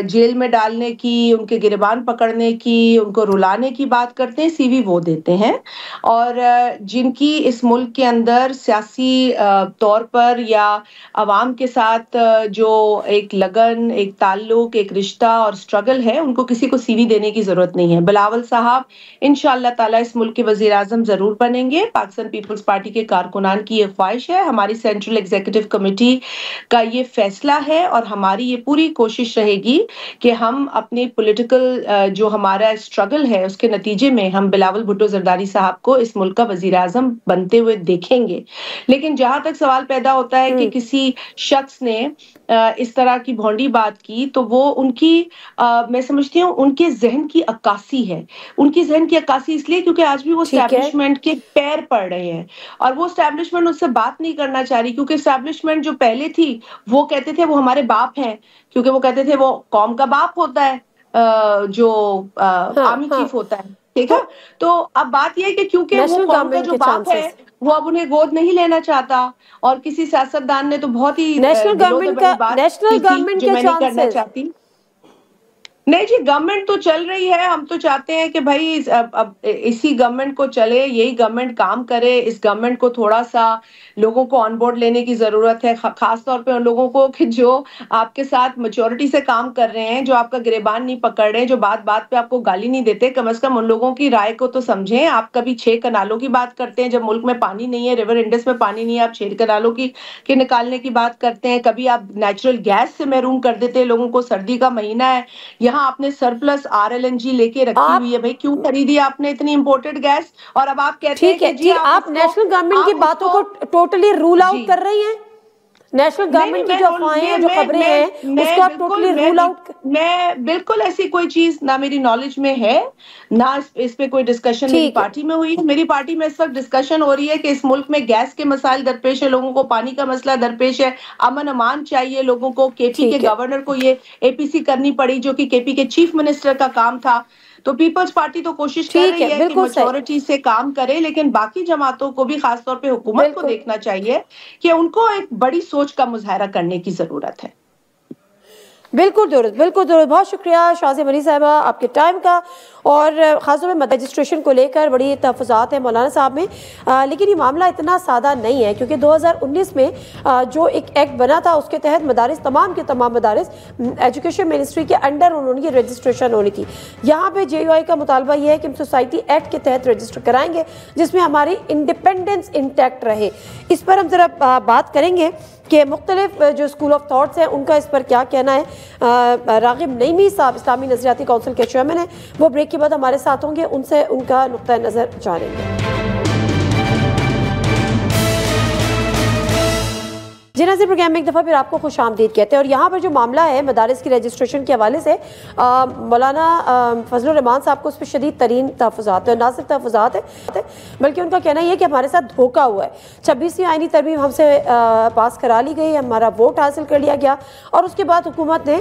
جیل میں ڈالنے کی, ان کے گریبان پکڑنے کی, ان کو رلانے کی بات کرتے ہیں. سی وی وہ دیتے ہیں. اور جن کی اس ملک کے اندر سیاسی طور پر یا عوام کے ساتھ جو ایک لگن, ایک تعلق, ایک رشتہ اور اسٹرگل ہے, ان کو کسی کو سی وی دینے کی ضرورت نہیں ہے. بلاول صاحب انشاءاللہ تعالی اس ملک کے وزیر اعظم ضرور بنیں گے. پاکستان پیپلز پارٹی کے کارکنان کی یہ خواہش ہے, ہماری سینٹرل ایگزیکٹو کمیٹی کا یہ فیصلہ ہے, اور ہماری یہ پوری کوشش رہے گی کہ ہم اپنی پولیٹیکل جو ہمارا اسٹرگل ہے اس کے نتیجے میں ہم بلاول بھٹو زرداری صاحب کو اس ملک کا وزیر اعظم بنتے ہوئے دیکھیں گے. لیکن جہاں تک سوال پیدا ہوتا ہے کہ کسی شخص نے اس طرح کی بھونڈی بات کی, تو وہ ان کی میں سمجھتی ہوں ان کے ذہن کی عکاسی ہے. ان کی ذہن کی عکاسی اس لیے کیونکہ آج بھی وہ اسٹیبلشمنٹ کے پیر پڑ رہے ہیں, اور وہ اسٹیبلشمنٹ اس سے بات نہیں کرنا چاہ رہی, کیونکہ اسٹیبلشمنٹ جو پہلے تھی وہ کہتے تھے وہ ہمارے باپ ہیں, کیونکہ وہ کہتے تھے وہ قوم کا باپ ہوتا ہے جو آرمی چیف ہوتا ہے. ٹھیک ہے, تو اب بات یہ ہے کہ کیونکہ وہ قوم کا جو باپ ہے وہ اب انہیں گود نہیں لینا چاہتا, اور کسی سیاستدان نے تو بہت ہی نیشنل گورنمنٹ جو میں نہیں کرنا چاہتی. نہیں جی, گورنمنٹ تو چل رہی ہے. ہم تو چاہتے ہیں کہ بھائی اب اسی گورنمنٹ کو چلے, یہی گورنمنٹ کام کرے. اس گورنمنٹ کو تھوڑا سا لوگوں کو آن بورڈ لینے کی ضرورت ہے, خاص طور پہ ان لوگوں کو کہ جو آپ کے ساتھ میچورٹی سے کام کر رہے ہیں, جو آپ کا گریبان نہیں پکڑ رہے, جو بات بات پہ آپ کو گالی نہیں دیتے. کم از کم ان لوگوں کی رائے کو تو سمجھیں. آپ کبھی 6 کنالوں کی بات کرتے ہیں جب ملک میں پانی نہیں ہے, ریور انڈس میں پانی نہیں ہے, آپ 6 کنالوں کی نکالنے کی بات کرتے ہیں. کبھی آپ نیچرل گیس سے محروم کر دیتے ہیں لوگوں کو. سردی کا مہینہ ہے, یہاں آپ نے سرپلس RLNG لے کے رکھی ہوئی ہے. بھائی کیوں خریدی آپ نے اتنی امپورٹڈ گیس, اور اب آپ کہتے ہیں کہ جی آپ نیشنل گورنمنٹ کی باتوں کو ٹوٹلی رول آؤٹ کر رہی ہیں. نیشنل گورنمنٹ کی جو افواہیں ہیں, جو خبریں ہیں, اس کو آپ ٹوٹلی رول آؤٹ. میں بالکل ایسی کوئی چیز نہ میری نالج میں ہے, نہ اس پہ کوئی ڈسکشن میری پارٹی میں ہوئی. میری پارٹی میں اس وقت ڈسکشن ہو رہی ہے کہ اس ملک میں گیس کے مسائل درپیش ہے, لوگوں کو پانی کا مسئلہ درپیش ہے, امن امان چاہیے لوگوں کو. KP کے گورنر کو یہ APC کرنی پڑی جو کہ KP کے چیف منسٹر کا کام تھا. تو پیپلز پارٹی تو کوشش کر رہی ہے کہ میجورٹی سے کام کرے, لیکن باقی جماعتوں کو بھی, خاص طور پہ حکومت کو دیکھنا چاہیے کہ ان کو ایک بڑی سوچ کا مظاہرہ کرنے کی ضرورت ہے. بالکل درست, بالکل درست. بہت شکریہ شازیہ منی صاحبہ آپ کے ٹائم کا, اور خاص طور پہ رجسٹریشن کو لے کر بڑی تحفظات ہیں مولانا صاحب میں. لیکن یہ معاملہ اتنا سادہ نہیں ہے, کیونکہ 2019 میں جو ایک ایکٹ بنا تھا اس کے تحت مدارس, تمام کے تمام مدارس ایجوکیشن منسٹری کے انڈر انہوں کی رجسٹریشن ہونی تھی. یہاں پہ JUI کا مطالبہ یہ ہے کہ ہم سوسائٹی ایکٹ کے تحت رجسٹر کرائیں گے جس میں ہماری انڈیپینڈنس انٹیکٹ رہے. اس پر ہم ذرا بات کریں گے کہ مختلف جو اسکول آف تھاٹس ہیں ان کا اس پر کیا کہنا ہے. راغب نعیمی صاحب اسلامی نظریاتی کونسل کے چیئرمین ہیں, وہ بریک کے بعد ہمارے ساتھ ہوں گے, ان سے ان کا نقطہ نظر جانیں گے. جی ناظرین, پروگرام میں ایک دفعہ پھر آپ کو خوش آمدید کہتے ہیں. اور یہاں پر جو معاملہ ہے مدارس کی رجسٹریشن کے حوالے سے, مولانا فضل الرحمان صاحب کو اس پہ شدید ترین تحفظات ہیں, نہ صرف تحفظات ہیں بلکہ ان کا کہنا یہ ہے کہ ہمارے ساتھ دھوکہ ہوا ہے. 26ویں آئینی ترمیم ہم سے پاس کرا لی گئی, ہمارا ووٹ حاصل کر لیا گیا, اور اس کے بعد حکومت نے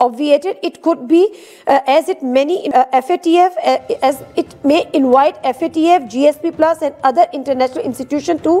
obviated, it could be as it many FATF as it may invite FATF, GSP Plus and other international institution to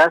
10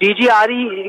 DGRE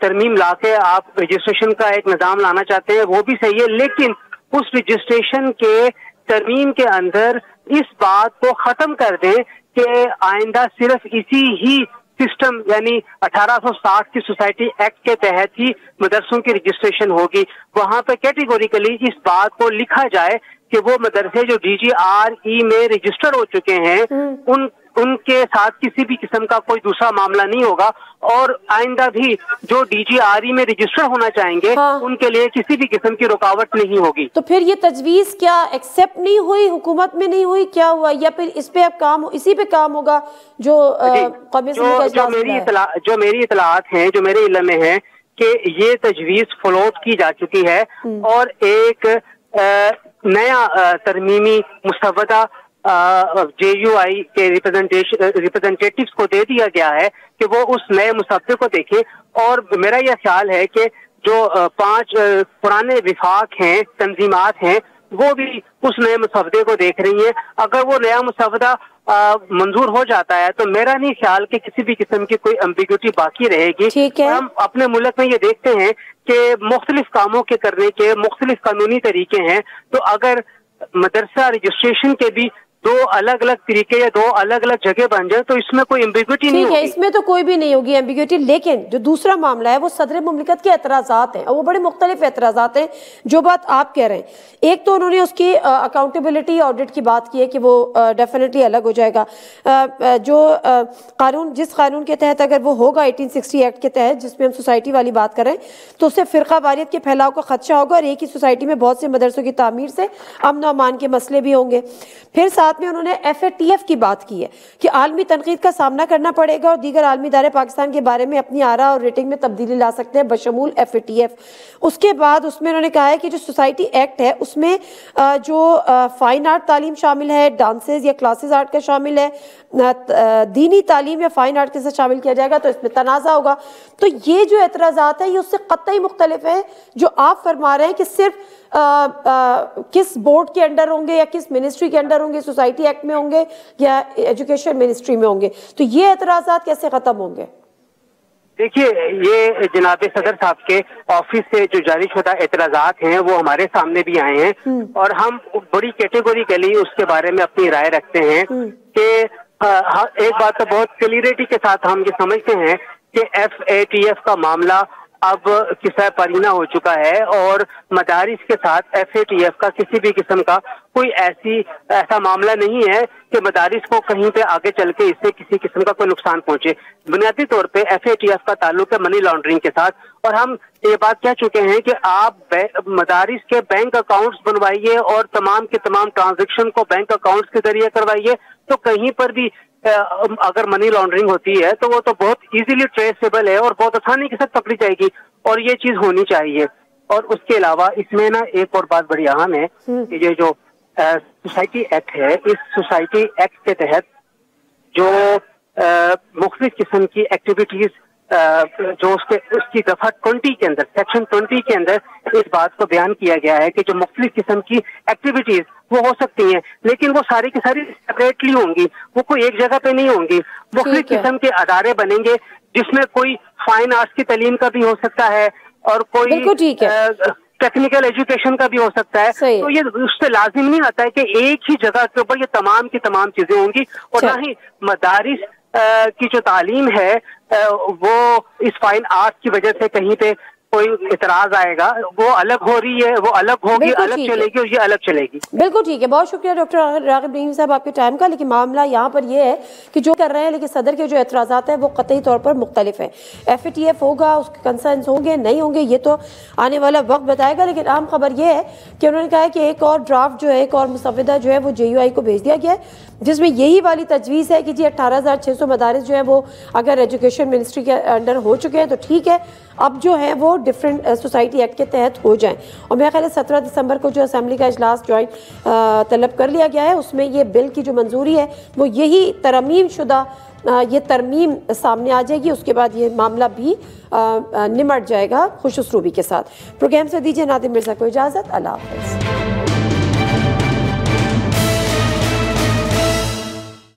ترمیم لا کے آپ رجسٹریشن کا ایک نظام لانا چاہتے ہیں وہ بھی صحیح ہے، لیکن اس رجسٹریشن کے ترمیم کے اندر اس بات کو ختم کر دیں کہ آئندہ صرف اسی ہی سسٹم یعنی 1860 کی سوسائٹی ایکٹ کے تحت ہی مدرسوں کی رجسٹریشن ہوگی. وہاں پہ کیٹیگوریکلی اس بات کو لکھا جائے کہ وہ مدرسے جو DGRE میں رجسٹر ہو چکے ہیں ان کے ساتھ کسی بھی قسم کا کوئی دوسرا معاملہ نہیں ہوگا، اور آئندہ بھی جو DGRE میں رجسٹر ہونا چاہیں گے ان کے لیے کسی بھی قسم کی رکاوٹ نہیں ہوگی. تو پھر یہ تجویز کیا ایکسیپٹ نہیں ہوئی، حکومت میں نہیں ہوئی، کیا ہوا، یا پھر اس پہ اب کام اسی پہ کام ہوگا جو قومی اسمبلی کا اجلاس ہوا ہے؟ جو میری اطلاعات ہیں، جو میرے علم میں ہے کہ یہ تجویز فلوٹ کی جا چکی ہے اور ایک نیا ترمیمی مسودہ JUI کے ریپرزنٹیٹیوز کو دے دیا گیا ہے کہ وہ اس نئے مسودے کو دیکھیں. اور میرا یہ خیال ہے کہ جو 5 پرانے وفاق ہیں، تنظیمات ہیں، وہ بھی اس نئے مسودے کو دیکھ رہی ہیں. اگر وہ نیا مسودہ منظور ہو جاتا ہے تو میرا نہیں خیال کہ کسی بھی قسم کی کوئی ایمبیگوٹی باقی رہے گی. ہم اپنے ملک میں یہ دیکھتے ہیں کہ مختلف کاموں کے کرنے کے مختلف قانونی طریقے ہیں، تو اگر مدرسہ رجسٹریشن کے بھی 2 الگ الگ طریقے یا 2 الگ الگ جگہ بن جائے تو اس میں کوئی ایمبیگوٹی نہیں ہوگی. اس میں تو کوئی بھی نہیں ہوگی ایمبیگوٹی. لیکن جو دوسرا معاملہ ہے وہ صدر مملکت کے اعتراضات ہیں، اور وہ بڑے مختلف اعتراضات ہیں جو بات آپ کہہ رہے ہیں. ایک تو انہوں نے اس کی اکاؤنٹیبلٹی آڈٹ کی بات کی ہے کہ وہ ڈیفینیٹلی الگ ہو جائے گا. جو قانون، جس قانون کے تحت اگر وہ ہوگا 1860 ایکٹ کے تحت، جس میں ہم سوسائٹی والی بات کر رہے ہیں، تو اس سے فرقہ واریت کے پھیلاؤ کا خدشہ ہوگا اور ایک ہی سوسائٹی میں بہت سے مدرسوں کی تعمیر سے امن و امان کے مسئلے بھی ہوں گے. پھر ساتھ میں انہوں نے FATF کی بات کی ہے کہ عالمی تنقید کا سامنا کرنا پڑے گا اور دیگر عالمی ادارے پاکستان کے بارے میں اپنی آراء اور ریٹنگ میں تبدیلی لا سکتے ہیں بشمول FATF. اس کے بعد اس میں انہوں نے کہا ہے کہ جو سوسائٹی ایکٹ ہے اس میں جو فائن آرٹ تعلیم شامل ہے، ڈانسز یا کلاسز آرٹ کا شامل ہے، دینی تعلیم یا فائن آرٹ کے ساتھ شامل کیا جائے گا تو اس میں تنازع ہوگا. تو یہ جو اعتراضات ہیں یہ اس سے قطعی مختلف ہے جو آپ فرما رہے ہیں کہ صرف کس بورڈ کے انڈر ہوں گے یا کس منسٹری کے انڈر ہوں گے، سوسائٹی ایکٹ میں ہوں گے یا ایجوکیشن منسٹری میں ہوں گے. تو یہ اعتراضات کیسے ختم ہوں گے؟ دیکھیے، یہ جناب صدر صاحب کے آفس سے جو جاری شدہ اعتراضات ہیں وہ ہمارے سامنے بھی آئے ہیں اور ہم بڑی کیٹیگوریکلی اس کے بارے میں اپنی رائے رکھتے ہیں کہ ایک بات تو بہت کلیئرٹی کے ساتھ ہم یہ سمجھتے ہیں کہ FATF کا معاملہ اب قصہ پرینہ ہو چکا ہے اور مدارس کے ساتھ FATF کا کسی بھی قسم کا کوئی ایسا معاملہ نہیں ہے کہ مدارس کو کہیں پہ آگے چل کے اس سے کسی قسم کا کوئی نقصان پہنچے. بنیادی طور پہ FATF کا تعلق ہے منی لانڈرنگ کے ساتھ، اور ہم یہ بات کہہ چکے ہیں کہ آپ مدارس کے بینک اکاؤنٹس بنوائیے اور تمام کے تمام ٹرانزیکشن کو بینک اکاؤنٹس کے ذریعے کروائیے، تو کہیں پر بھی اگر منی لانڈرنگ ہوتی ہے تو وہ تو بہت ایزیلی ٹریسیبل ہے اور بہت آسانی کے ساتھ پکڑی جائے گی، اور یہ چیز ہونی چاہیے. اور اس کے علاوہ اس میں نا ایک اور بات بڑی اہم ہے کہ یہ جو سوسائٹی ایکٹ ہے، اس سوسائٹی ایکٹ کے تحت جو مختلف قسم کی ایکٹیویٹیز جو اس کی دفعہ 20 کے اندر، سیکشن 20 کے اندر اس بات کو بیان کیا گیا ہے کہ جو مختلف قسم کی ایکٹیویٹیز وہ ہو سکتی ہیں، لیکن وہ ساری کی ساری سیپریٹلی ہوں گی، وہ کوئی ایک جگہ پہ نہیں ہوں گی. مختلف قسم کے ادارے بنیں گے جس میں کوئی فائن آرٹس کی تعلیم کا بھی ہو سکتا ہے اور کوئی ٹیکنیکل ایجوکیشن کا بھی ہو سکتا ہے. تو یہ اس سے لازم نہیں آتا ہے کہ ایک ہی جگہ کے اوپر یہ تمام کی تمام چیزیں ہوں گی، اور نہ ہی مدارس کی جو تعلیم ہے وہ اس فائن آرٹ کی وجہ سے کہیں پہ کوئی اعتراض آئے گا. وہ الگ ہو رہی ہے، وہ الگ ہوگی، الگ چلے گی اور یہ الگ چلے گی. بالکل ٹھیک ہے. بہت شکریہ ڈاکٹر راغب رحیم صاحب آپ کے ٹائم کا. لیکن معاملہ یہاں پر یہ ہے کہ جو کر رہے ہیں، لیکن صدر کے جو اعتراضات ہیں وہ قطعی طور پر مختلف ہیں. FATF ہوگا، اس کے کنسرنز ہوں گے نہیں ہوں گے، یہ تو آنے والا وقت بتائے گا. لیکن اہم خبر یہ ہے کہ انہوں نے کہا ہے کہ ایک اور ڈرافٹ جو ہے، ایک اور مسودہ جو ہے وہ JUI کو بھیج دیا گیا ہے، جس میں یہی والی تجویز ہے کہ جی 18,600 مدارس جو ہیں وہ اگر ایجوکیشن منسٹری کے انڈر ہو چکے ہیں تو ٹھیک ہے، اب جو ہے وہ ڈفرینٹ سوسائٹی ایکٹ کے تحت ہو جائیں. اور میرا خیال ہے 17 دسمبر کو جو اسمبلی کا اجلاس جوائنٹ طلب کر لیا گیا ہے، اس میں یہ بل کی جو منظوری ہے وہ یہی ترمیم شدہ یہ ترمیم سامنے آ جائے گی. اس کے بعد یہ معاملہ بھی نمٹ جائے گا خوش اسلوبی کے ساتھ. پروگرام سے دیجیے نادم مرزا کو اجازت. اللہ حافظ.